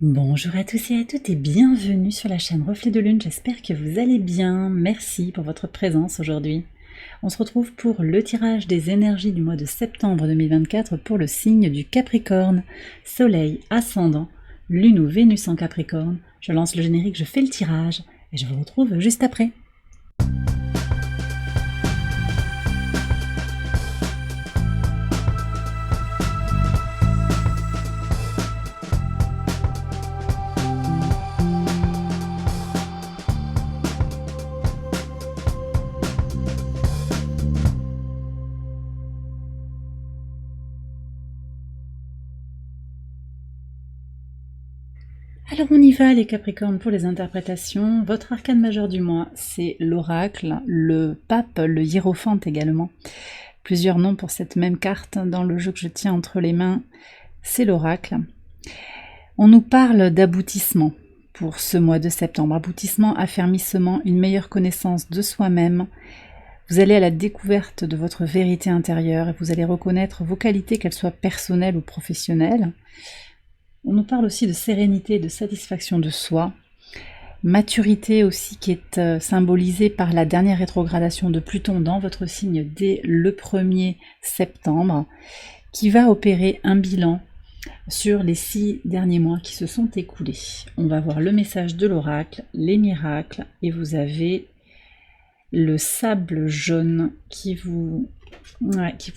Bonjour à tous et à toutes et bienvenue sur la chaîne Reflet de Lune, j'espère que vous allez bien, merci pour votre présence aujourd'hui. On se retrouve pour le tirage des énergies du mois de septembre 2024 pour le signe du Capricorne, Soleil, Ascendant, Lune ou Vénus en Capricorne. Je lance le générique, je fais le tirage et je vous retrouve juste après. Alors on y va les Capricornes pour les interprétations. Votre arcane majeur du mois, c'est l'oracle, le pape, le hiérophante également. Plusieurs noms pour cette même carte dans le jeu que je tiens entre les mains, c'est l'oracle. On nous parle d'aboutissement pour ce mois de septembre. Aboutissement, affermissement, une meilleure connaissance de soi-même. Vous allez à la découverte de votre vérité intérieure et vous allez reconnaître vos qualités, qu'elles soient personnelles ou professionnelles. On nous parle aussi de sérénité, de satisfaction de soi, maturité aussi qui est symbolisée par la dernière rétrogradation de Pluton dans votre signe dès le 1er septembre, qui va opérer un bilan sur les 6 derniers mois qui se sont écoulés. On va voir le message de l'oracle, les miracles, et vous avez le sable jaune qui vous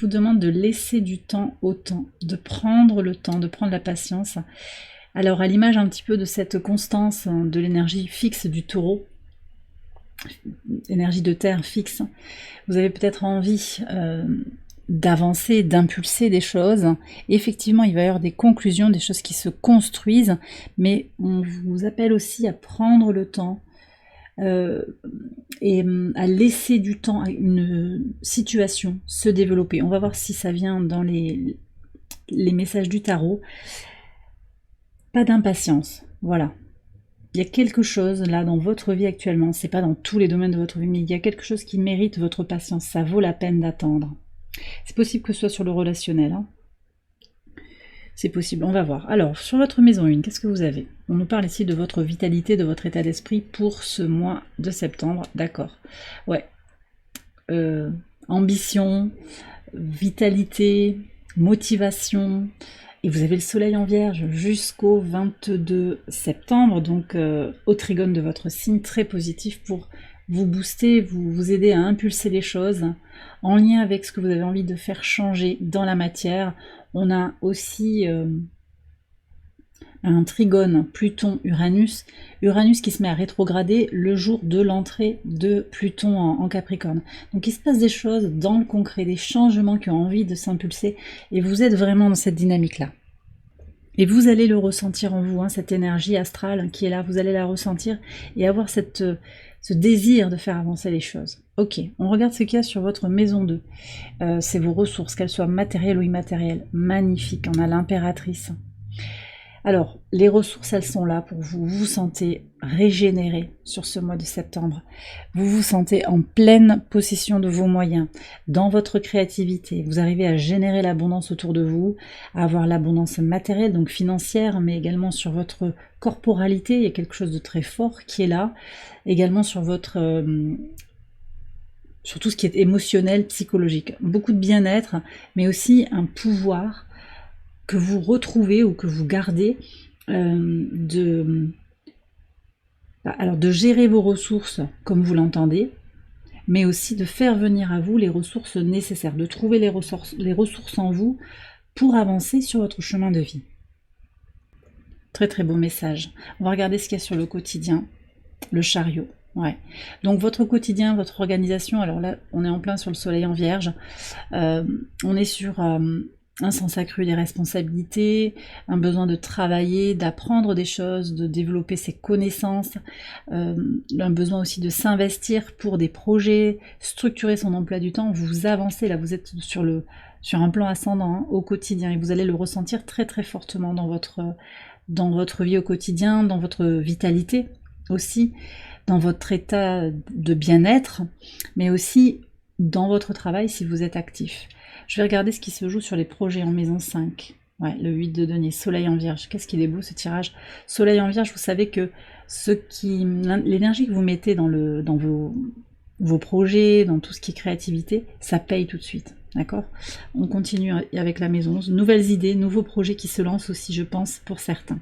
demande de laisser du temps au temps, de prendre le temps, de prendre la patience. Alors à l'image un petit peu de cette constance de l'énergie fixe du taureau, énergie de terre fixe, vous avez peut-être envie d'avancer, d'impulser des choses. Effectivement, il va y avoir des conclusions, des choses qui se construisent, mais on vous appelle aussi à prendre le temps, et à laisser du temps à une situation se développer. On va voir si ça vient dans les messages du tarot. Pas d'impatience, voilà. Il y a quelque chose là dans votre vie actuellement, c'est pas dans tous les domaines de votre vie, mais il y a quelque chose qui mérite votre patience, ça vaut la peine d'attendre. C'est possible que ce soit sur le relationnel, hein. C'est possible, on va voir. Alors, sur votre maison 1, qu'est-ce que vous avez? On nous parle ici de votre vitalité, de votre état d'esprit pour ce mois de septembre, d'accord. Ouais. Ambition, vitalité, motivation. Et vous avez le soleil en vierge jusqu'au 22 septembre, donc au trigone de votre signe, très positif pour vous booster, vous aider à impulser les choses en lien avec ce que vous avez envie de faire changer dans la matière. On a aussi un trigone Pluton-Uranus, Uranus qui se met à rétrograder le jour de l'entrée de Pluton en Capricorne. Donc il se passe des choses dans le concret, des changements qui ont envie de s'impulser, et vous êtes vraiment dans cette dynamique-là. Et vous allez le ressentir en vous, hein, cette énergie astrale qui est là, vous allez la ressentir et avoir ce désir de faire avancer les choses. Ok, on regarde ce qu'il y a sur votre maison 2. C'est vos ressources, qu'elles soient matérielles ou immatérielles. Magnifique, on a l'impératrice. Alors, les ressources, elles sont là pour vous. Vous vous sentez régénéré sur ce mois de septembre. Vous vous sentez en pleine possession de vos moyens, dans votre créativité. Vous arrivez à générer l'abondance autour de vous, à avoir l'abondance matérielle, donc financière, mais également sur votre corporalité. Il y a quelque chose de très fort qui est là. Également sur votre... sur tout ce qui est émotionnel, psychologique. Beaucoup de bien-être, mais aussi un pouvoir que vous retrouvez ou que vous gardez de gérer vos ressources comme vous l'entendez, mais aussi de faire venir à vous les ressources nécessaires, de trouver les ressources en vous pour avancer sur votre chemin de vie. Très très beau message. On va regarder ce qu'il y a sur le quotidien, le chariot. Ouais. Donc votre quotidien, votre organisation, alors là on est en plein sur le soleil en vierge, on est sur un sens accru des responsabilités, un besoin de travailler, d'apprendre des choses, de développer ses connaissances, un besoin aussi de s'investir pour des projets, structurer son emploi du temps. Vous avancez là, vous êtes sur un plan ascendant, hein, au quotidien, et vous allez le ressentir très très fortement dans votre vie au quotidien, dans votre vitalité aussi, dans votre état de bien-être, mais aussi dans votre travail si vous êtes actif. Je vais regarder ce qui se joue sur les projets en maison 5. Ouais, le 8 de denier, soleil en vierge. Qu'est-ce qu'il est beau ce tirage. Soleil en vierge, vous savez que l'énergie que vous mettez dans vos projets, dans tout ce qui est créativité, ça paye tout de suite. D'accord? On continue avec la maison 11. Nouvelles idées, nouveaux projets qui se lancent aussi, je pense, pour certains.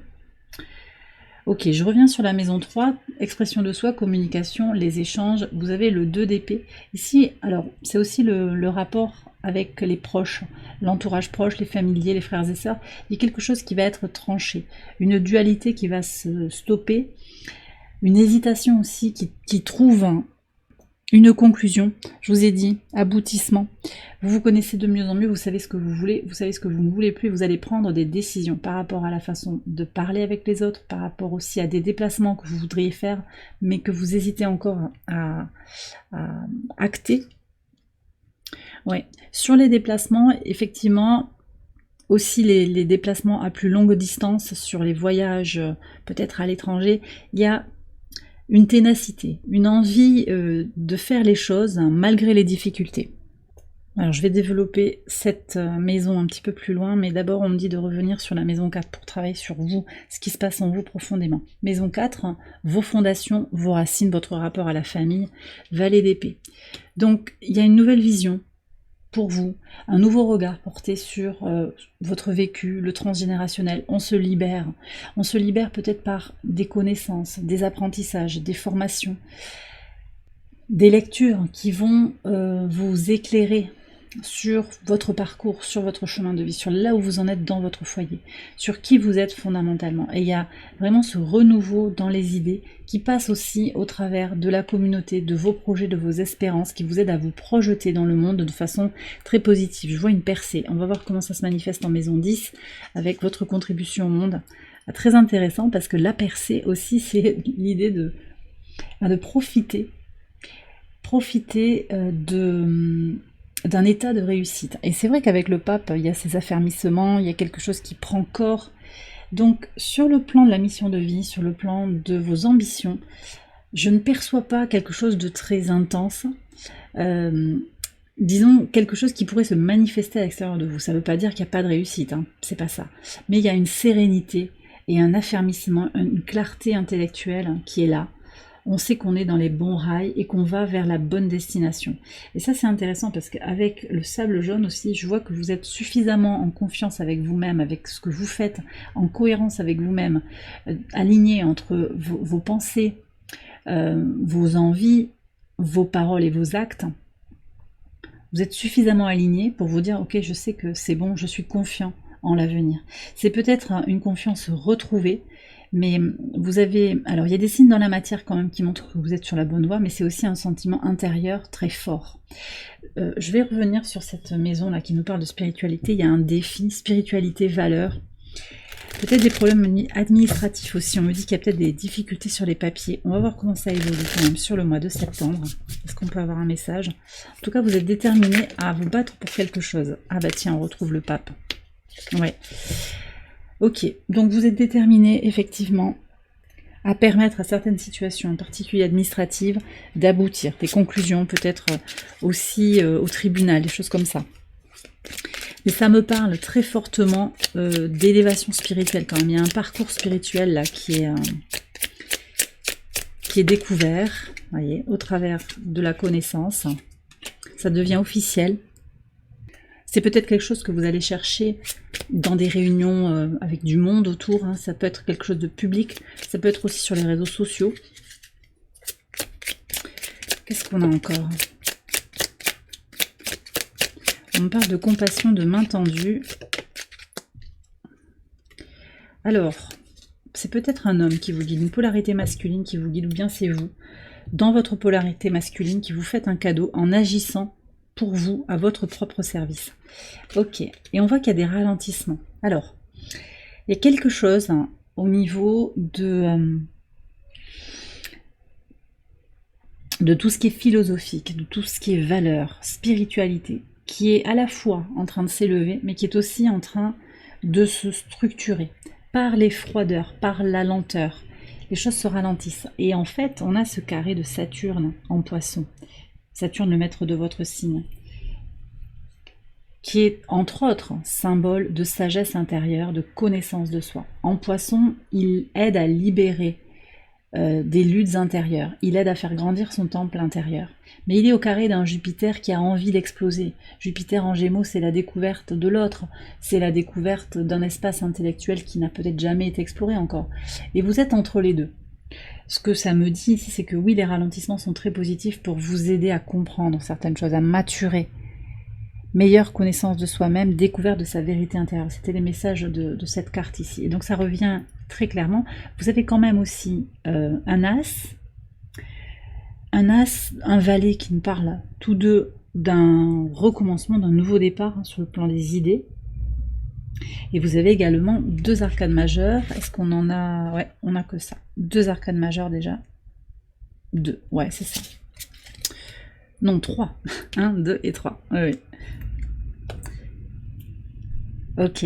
Ok, je reviens sur la maison 3, expression de soi, communication, les échanges. Vous avez le 2 d'épée. Ici, alors, c'est aussi le rapport avec les proches, l'entourage proche, les familiers, les frères et sœurs. Il y a quelque chose qui va être tranché, une dualité qui va se stopper, une hésitation aussi qui trouve une conclusion. Je vous ai dit, aboutissement. Vous vous connaissez de mieux en mieux, vous savez ce que vous voulez, vous savez ce que vous ne voulez plus, vous allez prendre des décisions par rapport à la façon de parler avec les autres, par rapport aussi à des déplacements que vous voudriez faire, mais que vous hésitez encore à acter. Ouais. Sur les déplacements, effectivement, aussi les déplacements à plus longue distance, sur les voyages peut-être à l'étranger, il y a une ténacité, une envie de faire les choses malgré les difficultés. Alors je vais développer cette maison un petit peu plus loin, mais d'abord on me dit de revenir sur la maison 4 pour travailler sur vous, ce qui se passe en vous profondément. Maison 4, vos fondations, vos racines, votre rapport à la famille, valet d'épée. Donc il y a une nouvelle vision pour vous, un nouveau regard porté sur votre vécu, le transgénérationnel. On se libère peut-être par des connaissances, des apprentissages, des formations, des lectures qui vont vous éclairer sur votre parcours, sur votre chemin de vie, sur là où vous en êtes dans votre foyer, sur qui vous êtes fondamentalement. Et il y a vraiment ce renouveau dans les idées qui passe aussi au travers de la communauté, de vos projets, de vos espérances, qui vous aident à vous projeter dans le monde de façon très positive. Je vois une percée. On va voir comment ça se manifeste en maison 10 avec votre contribution au monde. Très intéressant parce que la percée aussi, c'est l'idée de profiter d'un état de réussite. Et c'est vrai qu'avec le pape, il y a ces affermissements, il y a quelque chose qui prend corps. Donc, sur le plan de la mission de vie, sur le plan de vos ambitions, je ne perçois pas quelque chose de très intense. Disons, quelque chose qui pourrait se manifester à l'extérieur de vous. Ça ne veut pas dire qu'il n'y a pas de réussite, hein, c'est pas ça. Mais il y a une sérénité et un affermissement, une clarté intellectuelle qui est là. On sait qu'on est dans les bons rails et qu'on va vers la bonne destination. Et ça, c'est intéressant parce qu'avec le sable jaune aussi, je vois que vous êtes suffisamment en confiance avec vous-même, avec ce que vous faites, en cohérence avec vous-même, aligné entre vos pensées, vos envies, vos paroles et vos actes. Vous êtes suffisamment aligné pour vous dire « Ok, je sais que c'est bon, je suis confiant en l'avenir ». C'est peut-être une confiance retrouvée, mais vous avez... Alors, il y a des signes dans la matière quand même qui montrent que vous êtes sur la bonne voie, mais c'est aussi un sentiment intérieur très fort. Je vais revenir sur cette maison-là qui nous parle de spiritualité. Il y a un défi, spiritualité, valeur. Peut-être des problèmes administratifs aussi. On me dit qu'il y a peut-être des difficultés sur les papiers. On va voir comment ça évolue quand même sur le mois de septembre. Est-ce qu'on peut avoir un message? En tout cas, vous êtes déterminé à vous battre pour quelque chose. Ah bah tiens, on retrouve le pape. Ouais. Ok, donc vous êtes déterminé effectivement à permettre à certaines situations, en particulier administratives, d'aboutir. Des conclusions peut-être aussi au tribunal, des choses comme ça. Mais ça me parle très fortement d'élévation spirituelle quand même. Il y a un parcours spirituel là qui est découvert, voyez, au travers de la connaissance. Ça devient officiel. C'est peut-être quelque chose que vous allez chercher dans des réunions avec du monde autour. Hein. Ça peut être quelque chose de public. Ça peut être aussi sur les réseaux sociaux. Qu'est-ce qu'on a encore ? On me parle de compassion, de main tendue. Alors, c'est peut-être un homme qui vous guide, une polarité masculine qui vous guide, ou bien c'est vous, dans votre polarité masculine, qui vous faites un cadeau en agissant pour vous, à votre propre service. Ok, et on voit qu'il y a des ralentissements. Alors, il y a quelque chose hein, au niveau de tout ce qui est philosophique, de tout ce qui est valeur, spiritualité, qui est à la fois en train de s'élever, mais qui est aussi en train de se structurer par les froideurs, par la lenteur. Les choses se ralentissent. Et en fait, on a ce carré de Saturne en Poisson. Saturne, le maître de votre signe. qui est entre autres symbole de sagesse intérieure, de connaissance de soi. En Poisson, il aide à libérer des luttes intérieures, il aide à faire grandir son temple intérieur. Mais il est au carré d'un Jupiter qui a envie d'exploser. Jupiter en Gémeaux, c'est la découverte de l'autre, c'est la découverte d'un espace intellectuel qui n'a peut-être jamais été exploré encore. Et vous êtes entre les deux. Ce que ça me dit ici, c'est que oui, les ralentissements sont très positifs pour vous aider à comprendre certaines choses, à maturer. Meilleure connaissance de soi-même, découverte de sa vérité intérieure. C'était les messages de cette carte ici. Et donc ça revient très clairement. Vous avez quand même aussi un as, un valet qui nous parle tous deux d'un recommencement, d'un nouveau départ hein, sur le plan des idées. Et vous avez également deux arcanes majeures. Est-ce qu'on en a? Ouais, on n'a que ça. Deux arcanes majeures déjà. Deux, ouais, c'est ça. Non, 3. 1, 2 et 3. Oui, oui. Ok.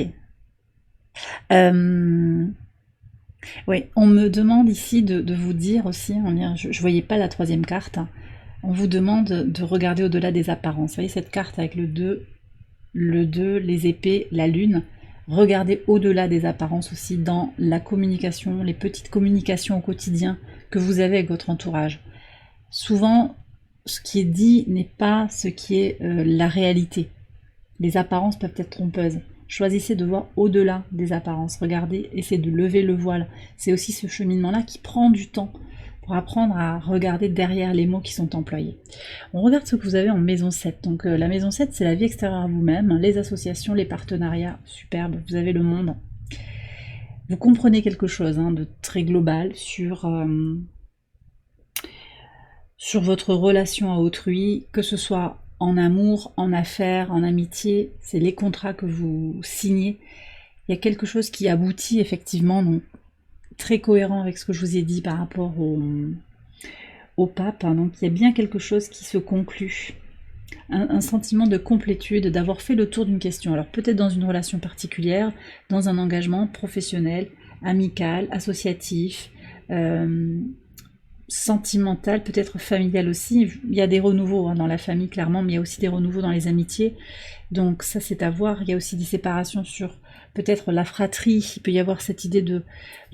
Oui, on me demande ici de vous dire aussi, je ne voyais pas la troisième carte, on vous demande de regarder au-delà des apparences. Vous voyez cette carte avec le 2, les épées, la lune. Regardez au-delà des apparences aussi dans la communication, les petites communications au quotidien que vous avez avec votre entourage. Souvent, ce qui est dit n'est pas ce qui est la réalité. Les apparences peuvent être trompeuses. Choisissez de voir au-delà des apparences. Regardez, essayez de lever le voile. C'est aussi ce cheminement-là qui prend du temps pour apprendre à regarder derrière les mots qui sont employés. On regarde ce que vous avez en maison 7. Donc la maison 7, c'est la vie extérieure à vous-même, les associations, les partenariats, superbe, vous avez le monde. Vous comprenez quelque chose hein, de très global sur votre relation à autrui, que ce soit en amour, en affaires, en amitié, c'est les contrats que vous signez. Il y a quelque chose qui aboutit effectivement, donc très cohérent avec ce que je vous ai dit par rapport au pape. Hein, donc il y a bien quelque chose qui se conclut. Un sentiment de complétude, d'avoir fait le tour d'une question. Alors peut-être dans une relation particulière, dans un engagement professionnel, amical, associatif, sentimental, peut-être familial aussi. Il y a des renouveaux hein, dans la famille clairement, mais il y a aussi des renouveaux dans les amitiés. Donc ça c'est à voir. Il y a aussi des séparations sur peut-être la fratrie. Il peut y avoir cette idée de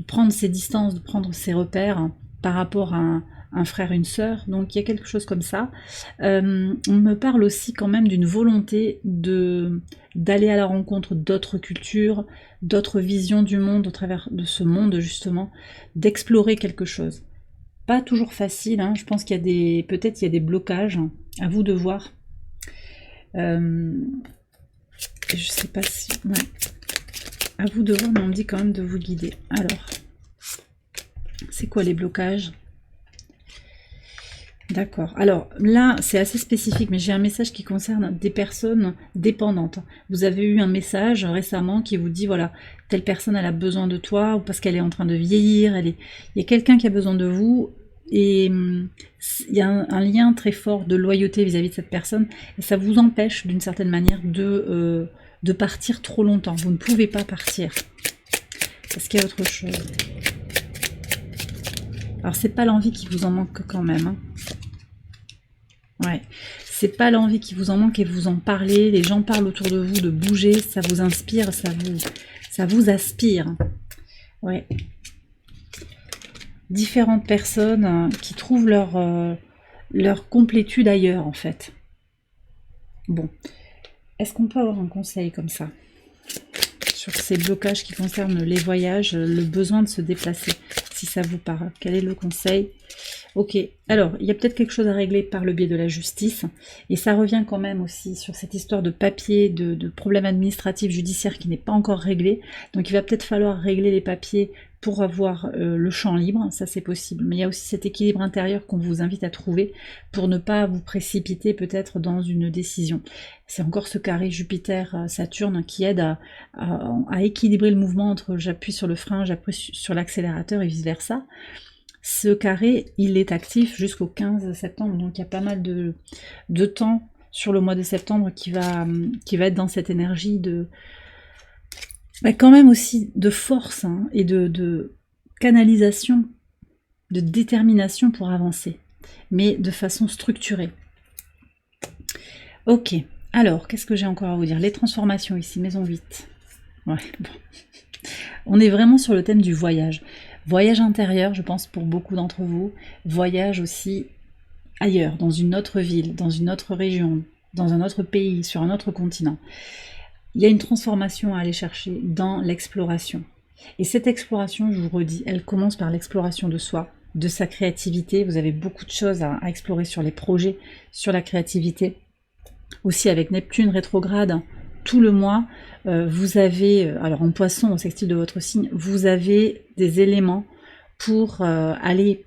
prendre ses distances, de prendre ses repères hein, par rapport à un frère, une sœur. Donc il y a quelque chose comme ça. On me parle aussi quand même d'une volonté d'aller à la rencontre d'autres cultures, d'autres visions du monde au travers de ce monde justement, d'explorer quelque chose. Pas toujours facile, hein. Je pense qu'il y a peut-être il y a des blocages, hein. À vous de voir. Je sais pas si... Ouais. À vous de voir, mais on me dit quand même de vous guider. Alors, c'est quoi les blocages? D'accord. Alors là, c'est assez spécifique, mais j'ai un message qui concerne des personnes dépendantes. Vous avez eu un message récemment qui vous dit, voilà, telle personne, elle a besoin de toi, ou parce qu'elle est en train de vieillir, il y a quelqu'un qui a besoin de vous, et il y a un lien très fort de loyauté vis-à-vis de cette personne, et ça vous empêche d'une certaine manière de partir trop longtemps. Vous ne pouvez pas partir. Est-ce qu'il y a autre chose? Alors c'est pas l'envie qui vous en manque quand même, hein. Ouais, c'est pas l'envie qui vous en manque et vous en parlez, les gens parlent autour de vous de bouger, ça vous inspire, ça vous aspire. Ouais. Différentes personnes qui trouvent leur complétude ailleurs en fait. Bon, est-ce qu'on peut avoir un conseil comme ça sur ces blocages qui concernent les voyages, le besoin de se déplacer, si ça vous parle? Quel est le conseil? Ok, alors il y a peut-être quelque chose à régler par le biais de la justice, et ça revient quand même aussi sur cette histoire de papier, de problèmes administratifs, judiciaires qui n'est pas encore réglé, donc il va peut-être falloir régler les papiers pour avoir le champ libre, ça c'est possible, mais il y a aussi cet équilibre intérieur qu'on vous invite à trouver pour ne pas vous précipiter peut-être dans une décision. C'est encore ce carré Jupiter-Saturne qui aide à équilibrer le mouvement entre j'appuie sur le frein, j'appuie sur l'accélérateur et vice-versa. Ce carré, il est actif jusqu'au 15 septembre, donc il y a pas mal de temps sur le mois de septembre qui va être dans cette énergie de... quand même aussi de force hein, et de canalisation, de détermination pour avancer, mais de façon structurée. Ok, Alors, qu'est-ce que j'ai encore à vous dire? Les transformations ici, maison 8. Ouais, bon. On est vraiment sur le thème du voyage. Voyage intérieur, je pense, pour beaucoup d'entre vous. Voyage aussi ailleurs, dans une autre ville, dans une autre région, dans un autre pays, sur un autre continent. Il y a une transformation à aller chercher dans l'exploration. Et cette exploration, je vous redis, elle commence par l'exploration de soi, de sa créativité. Vous avez beaucoup de choses à explorer sur les projets, sur la créativité. Aussi avec Neptune rétrograde, tout le mois, vous avez, alors en poisson, au sextile de votre signe, vous avez des éléments pour aller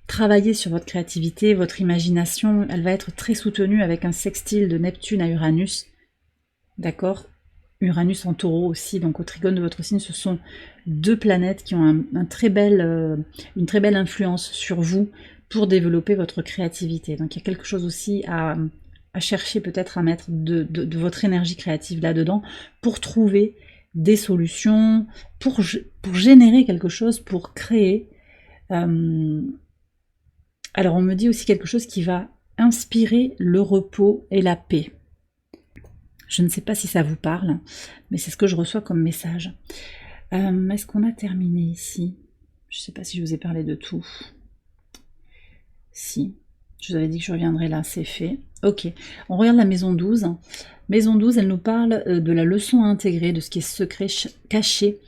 travailler sur votre créativité, votre imagination. Elle va être très soutenue avec un sextile de Neptune à Uranus. D'accord? Uranus en taureau aussi, donc au trigone de votre signe, ce sont deux planètes qui ont une très belle influence sur vous pour développer votre créativité. Donc il y a quelque chose aussi à chercher peut-être à mettre de votre énergie créative là-dedans pour trouver des solutions, pour générer quelque chose, pour créer. Alors on me dit aussi quelque chose qui va inspirer le repos et la paix. Je ne sais pas si ça vous parle, mais c'est ce que je reçois comme message. Est-ce qu'on a terminé ici? Je ne sais pas si je vous ai parlé de tout. Si, je vous avais dit que je reviendrai là, c'est fait. Ok, on regarde la maison 12. Maison 12, elle nous parle de la leçon à intégrer, de ce qui est secret, caché.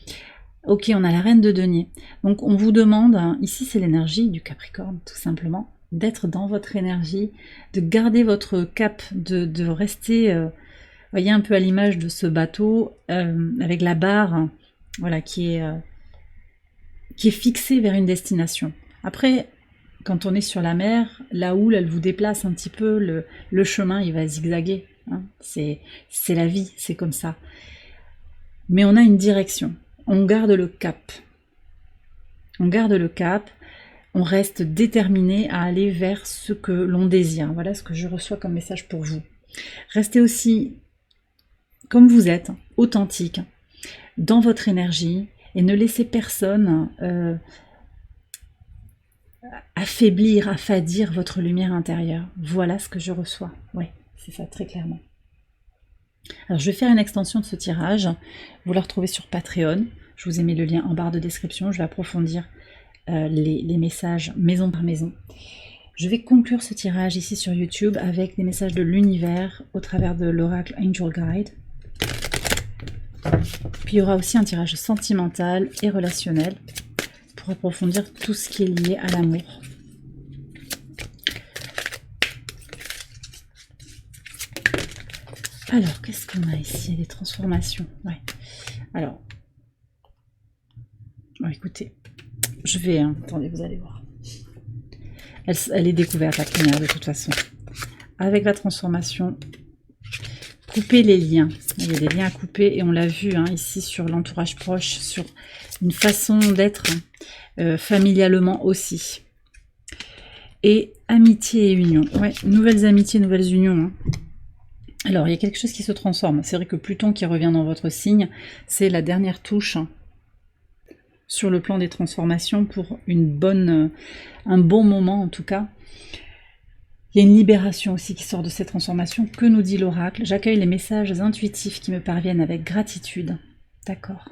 Ok, on a la reine de denier. Donc on vous demande, ici c'est l'énergie du Capricorne, tout simplement, d'être dans votre énergie, de garder votre cap, de rester... voyez un peu à l'image de ce bateau avec la barre, voilà, qui est fixée vers une destination. Après, quand on est sur la mer, la houle, elle vous déplace un petit peu, le chemin, il va zigzaguer. Hein. C'est la vie, c'est comme ça. Mais on a une direction. On garde le cap. On garde le cap. On reste déterminé à aller vers ce que l'on désire. Voilà ce que je reçois comme message pour vous. Restez aussi comme vous êtes, authentique, dans votre énergie, et ne laissez personne affaiblir, affadir votre lumière intérieure. Voilà ce que je reçois. Oui, c'est ça, très clairement. Alors, je vais faire une extension de ce tirage. Vous la retrouvez sur Patreon. Je vous ai mis le lien en barre de description. Je vais approfondir les messages maison par maison. Je vais conclure ce tirage ici sur YouTube avec des messages de l'univers au travers de l'oracle Angel Guide. Puis il y aura aussi un tirage sentimental et relationnel pour approfondir tout ce qui est lié à l'amour. Alors, qu'est-ce qu'on a ici? Les transformations. Ouais. Alors, bon, écoutez, je vais... attendez, vous allez voir. Elle est découverte, la première, de toute façon. Avec la transformation... Couper les liens. Il y a des liens à couper et on l'a vu ici sur l'entourage proche, sur une façon d'être familialement aussi. Et amitié et union. Ouais, nouvelles amitiés, nouvelles unions. Hein. Alors, il y a quelque chose qui se transforme. C'est vrai que Pluton qui revient dans votre signe, c'est la dernière touche sur le plan des transformations pour un bon moment en tout cas. Il y a une libération aussi qui sort de ces transformations. Que nous dit l'oracle? J'accueille les messages intuitifs qui me parviennent avec gratitude. D'accord.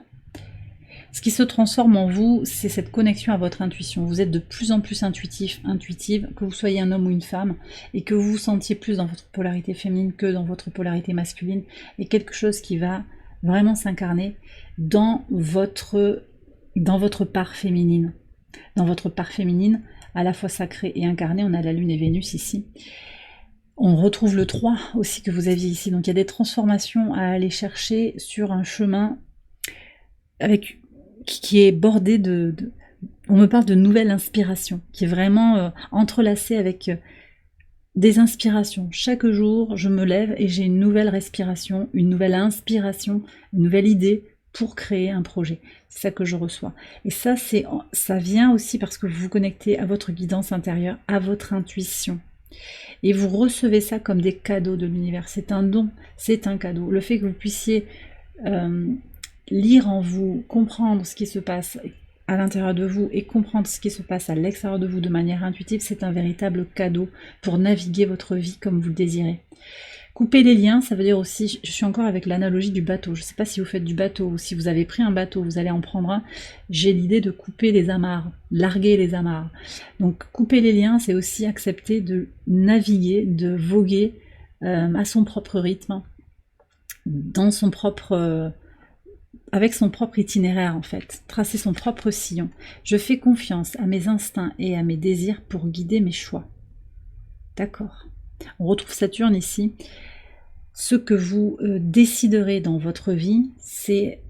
Ce qui se transforme en vous, c'est cette connexion à votre intuition. Vous êtes de plus en plus intuitif, intuitive, que vous soyez un homme ou une femme, et que vous vous sentiez plus dans votre polarité féminine que dans votre polarité masculine, et quelque chose qui va vraiment s'incarner dans votre part féminine. Dans votre part féminine, à la fois sacrée et incarnée, on a la Lune et Vénus ici. On retrouve le 3 aussi que vous aviez ici. Donc il y a des transformations à aller chercher sur un chemin qui est bordé on me parle de nouvelle inspiration, qui est vraiment entrelacée avec des inspirations. Chaque jour, je me lève et j'ai une nouvelle respiration, une nouvelle inspiration, une nouvelle idée pour créer un projet. C'est ça que je reçois. Et ça vient aussi parce que vous vous connectez à votre guidance intérieure, à votre intuition. Et vous recevez ça comme des cadeaux de l'univers. C'est un don, c'est un cadeau. Le fait que vous puissiez lire en vous, comprendre ce qui se passe à l'intérieur de vous et comprendre ce qui se passe à l'extérieur de vous de manière intuitive, c'est un véritable cadeau pour naviguer votre vie comme vous le désirez. Couper les liens, ça veut dire aussi, je suis encore avec l'analogie du bateau, je ne sais pas si vous faites du bateau ou si vous avez pris un bateau, vous allez en prendre un, j'ai l'idée de couper les amarres, larguer les amarres. Donc couper les liens, c'est aussi accepter de naviguer, de voguer à son propre rythme, dans son propre... avec son propre itinéraire en fait, tracer son propre sillon. Je fais confiance à mes instincts et à mes désirs pour guider mes choix. D'accord. On retrouve Saturne ici. Ce que vous déciderez dans votre vie, c'est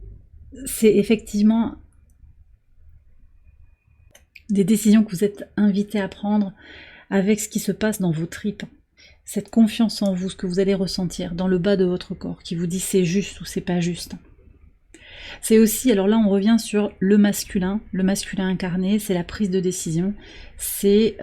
effectivement des décisions que vous êtes invité à prendre avec ce qui se passe dans vos tripes. Cette confiance en vous, ce que vous allez ressentir dans le bas de votre corps, qui vous dit c'est juste ou c'est pas juste. C'est aussi, alors là on revient sur le masculin incarné, c'est la prise de décision, c'est,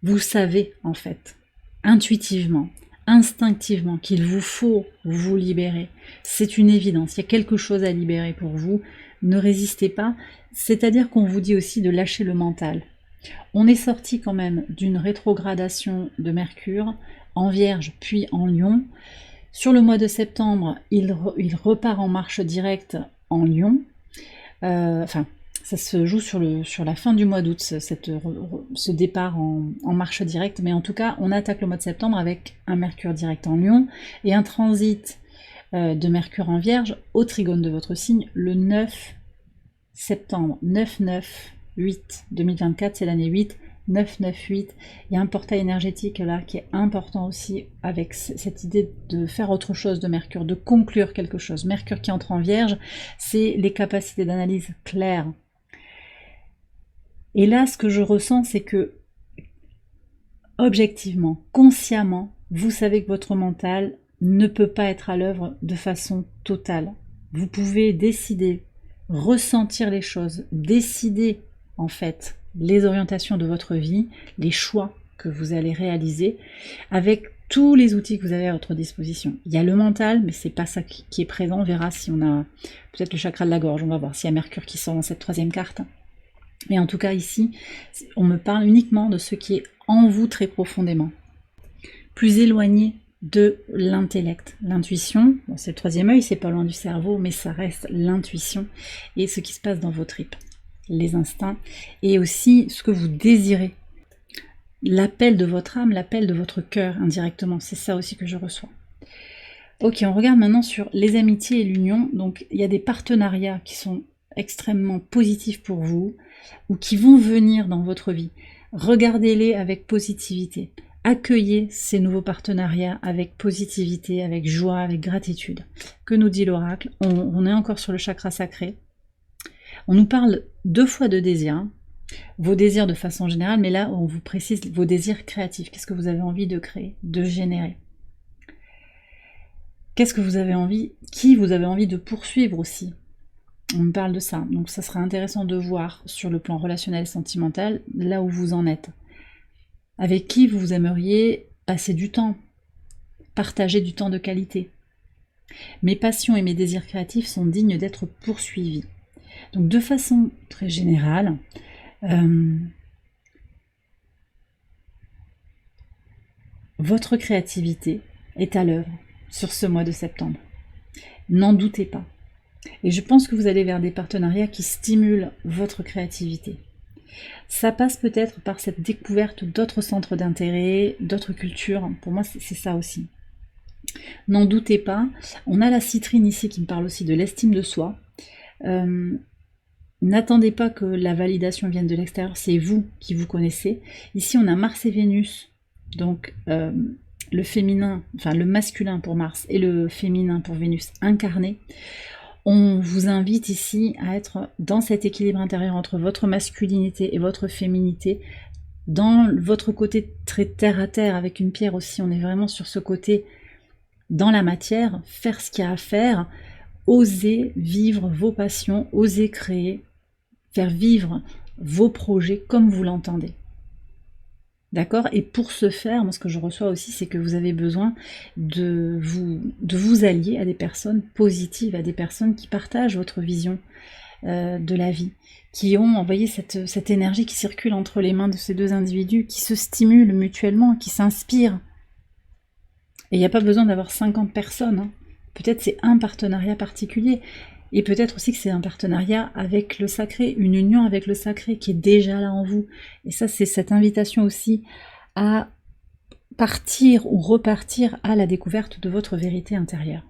vous savez en fait, intuitivement, instinctivement qu'il vous faut vous libérer. C'est une évidence, il y a quelque chose à libérer pour vous, ne résistez pas, c'est-à-dire qu'on vous dit aussi de lâcher le mental. On est sorti quand même d'une rétrogradation de Mercure en Vierge puis en Lion. Sur le mois de septembre, il repart en marche directe en Lion. Ça se joue sur la fin du mois d'août, ce départ en marche directe. Mais en tout cas, on attaque le mois de septembre avec un Mercure direct en Lion et un transit de Mercure en Vierge au trigone de votre signe le 9 septembre. 9-9-8 2024, c'est l'année 8. 9-9-8, il y a un portail énergétique là qui est important aussi avec cette idée de faire autre chose de Mercure, de conclure quelque chose. Mercure qui entre en Vierge, c'est les capacités d'analyse claires. Et là, ce que je ressens, c'est que objectivement, consciemment, vous savez que votre mental ne peut pas être à l'œuvre de façon totale. Vous pouvez décider, ressentir les choses, décider en fait les orientations de votre vie, les choix que vous allez réaliser avec tous les outils que vous avez à votre disposition. Il y a le mental, mais c'est pas ça qui est présent. On verra si on a peut-être le chakra de la gorge, on va voir s'il y a Mercure qui sort dans cette troisième carte. Mais en tout cas ici, on me parle uniquement de ce qui est en vous très profondément, plus éloigné de l'intellect. L'intuition, bon, c'est le troisième œil, c'est pas loin du cerveau, mais ça reste l'intuition et ce qui se passe dans vos tripes. Les instincts, et aussi ce que vous désirez. L'appel de votre âme, l'appel de votre cœur indirectement, c'est ça aussi que je reçois. Ok, on regarde maintenant sur les amitiés et l'union. Donc il y a des partenariats qui sont extrêmement positifs pour vous, ou qui vont venir dans votre vie. Regardez-les avec positivité. Accueillez ces nouveaux partenariats avec positivité, avec joie, avec gratitude. Que nous dit l'oracle? On est encore sur le chakra sacré. On nous parle 2 fois de désirs, vos désirs de façon générale, mais là on vous précise vos désirs créatifs. Qu'est-ce que vous avez envie de créer, de générer? Qu'est-ce que vous avez envie, qui vous avez envie de poursuivre aussi? On me parle de ça, donc ça serait intéressant de voir sur le plan relationnel et sentimental, là où vous en êtes. Avec qui vous aimeriez passer du temps, partager du temps de qualité. Mes passions et mes désirs créatifs sont dignes d'être poursuivis. Donc de façon très générale, votre créativité est à l'œuvre sur ce mois de septembre. N'en doutez pas. Et je pense que vous allez vers des partenariats qui stimulent votre créativité. Ça passe peut-être par cette découverte d'autres centres d'intérêt, d'autres cultures. Pour moi, c'est ça aussi. N'en doutez pas. On a la citrine ici qui me parle aussi de l'estime de soi. N'attendez pas que la validation vienne de l'extérieur, c'est vous qui vous connaissez. Ici, on a Mars et Vénus, donc le féminin, enfin le masculin pour Mars et le féminin pour Vénus incarné. On vous invite ici à être dans cet équilibre intérieur entre votre masculinité et votre féminité, dans votre côté très terre à terre avec une pierre aussi. On est vraiment sur ce côté dans la matière, faire ce qu'il y a à faire, oser vivre vos passions, oser créer, faire vivre vos projets comme vous l'entendez. D'accord? Et pour ce faire, moi ce que je reçois aussi, c'est que vous avez besoin de vous allier à des personnes positives, à des personnes qui partagent votre vision de la vie, qui ont envoyé cette énergie qui circule entre les mains de ces deux individus, qui se stimulent mutuellement, qui s'inspirent. Et il n'y a pas besoin d'avoir 50 personnes, hein. Peut-être c'est un partenariat particulier. Et peut-être aussi que c'est un partenariat avec le sacré, une union avec le sacré qui est déjà là en vous. Et ça, c'est cette invitation aussi à partir ou repartir à la découverte de votre vérité intérieure.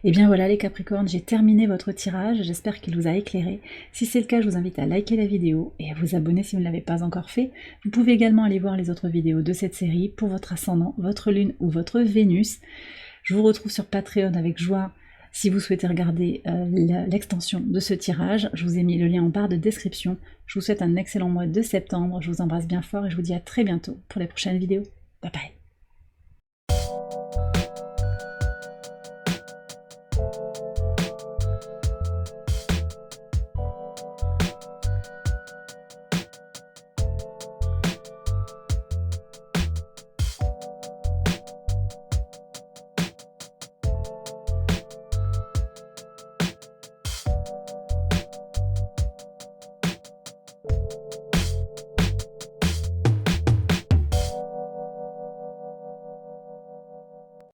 Et bien voilà les Capricornes, j'ai terminé votre tirage, j'espère qu'il vous a éclairé. Si c'est le cas, je vous invite à liker la vidéo et à vous abonner si vous ne l'avez pas encore fait. Vous pouvez également aller voir les autres vidéos de cette série pour votre ascendant, votre lune ou votre Vénus. Je vous retrouve sur Patreon avec joie si vous souhaitez regarder l'extension de ce tirage. Je vous ai mis le lien en barre de description. Je vous souhaite un excellent mois de septembre, je vous embrasse bien fort et je vous dis à très bientôt pour les prochaines vidéos. Bye bye.